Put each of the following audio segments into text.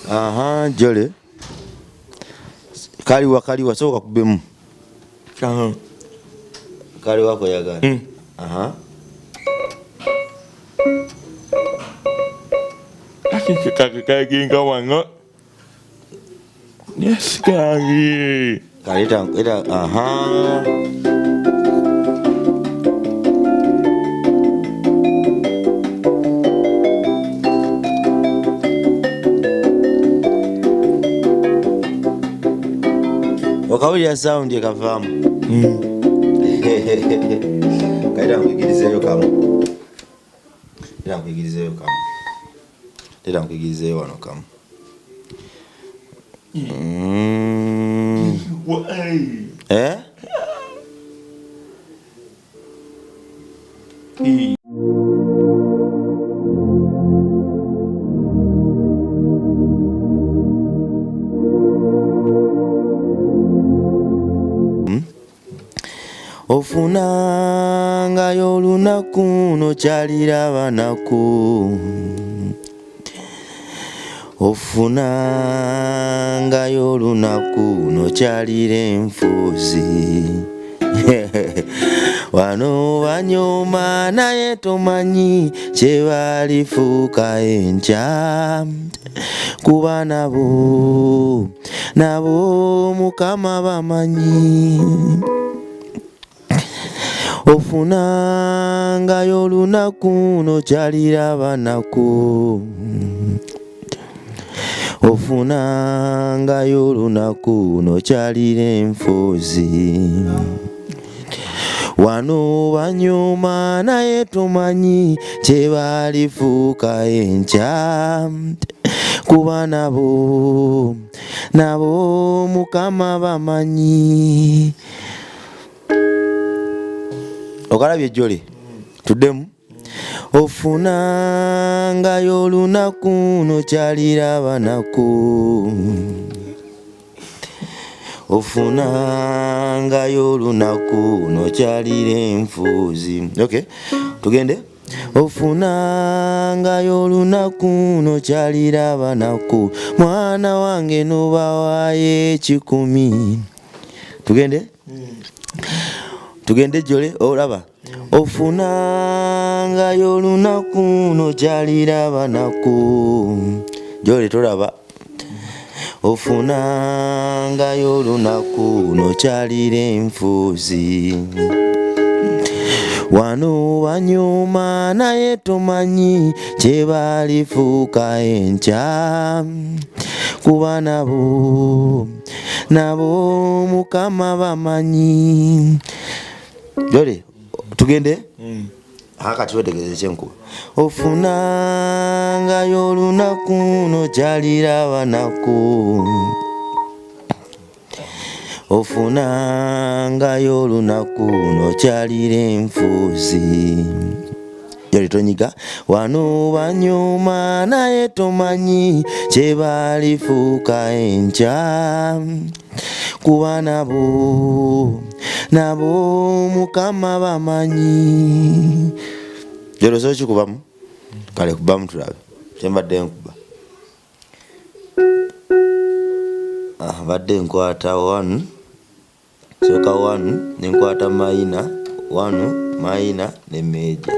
Aha, joly. Kaliwa soka kubemu. Kaliwa ko yagana. Aha. Kakinga wanga. Yes, kagi. Kalita ida aha. Wakawili sound yakavamu. Kaida kuigirizeyo kama. Ila kuigirizeyo kama. Ila kuigirizeyo wano kama. Eh? Ofunanga olunaku nokyalira banaku. Ofunanga olunaku nokyalira enfuuzi. Wano banyoma naye tomanyi kyebalifuuka enkya. Kuba nabo mukama bamanyi. Ofunanga olunaku nokyalira banaku. Ofunanga olunaku nokyalira enfuuzi. Wano banyuma naye tomanyi kyebalifuuka enkya. Kuba nabo mukama bamanyi. Okalabye joly. Tuddemu. Ofunanga olunaku nokyalira banaku. Ofunanga olunaku nokyalira enfuuzi. Okay. Tugende. Ofunanga olunaku nokyalira banaku. Mwana wange nobawayo ekikumi. Tugende. Tugende joly olaba. Ofunanga olunaku nokyalira banaku. Joly tolaba. Ofunanga olunaku nokyalira enfuuzi. Wano banyuma naye tomanyi kyebalifuuka enkya. Kuba nabo mukama bamanyi. Joly, tugende? Hakati wetegeze kyenkuba. Ofunanga olunaku nokyalira banaku. Ofunanga olunaku nokyalira enfuuzi. Joly tonyiga. Wano banyuma naye tomanyi kyebalifuuka enkya. Kuba nabo mukama bamanyi. Joly so kikubamu? Kale kubamu tulabe. Kyembadde nkuba. Badde nkwata 1. Soka 1 nenkwata minor 1 minor ne major.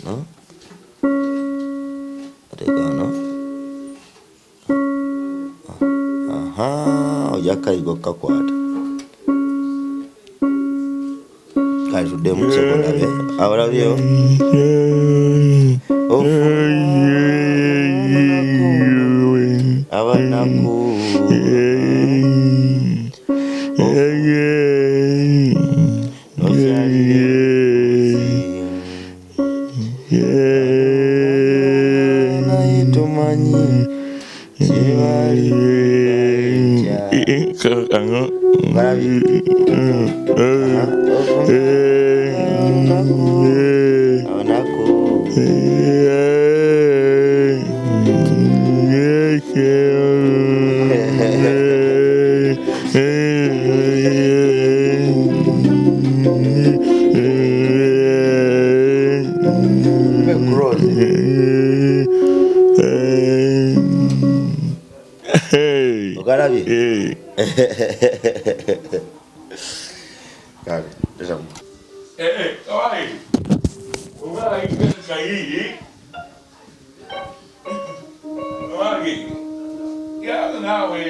No? Ategano. Aha, ojakayigo kakwata. Kale tuddemu sekolabe. Awolabyeyo. Abanaku. naye tomanyi kyebali okalabye kale tutamu kawai kawai kai kawai ya nawe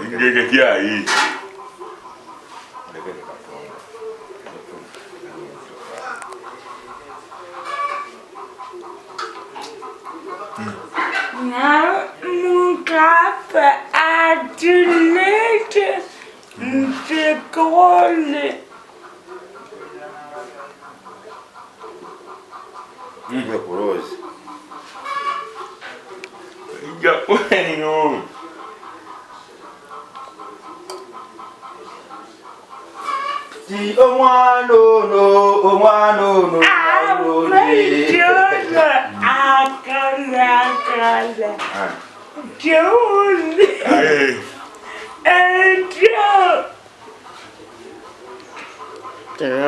Ingekea hii. Na mukapa atulete mtekole. kurozi Japani ti omwana ono Amejona akala. Joly. And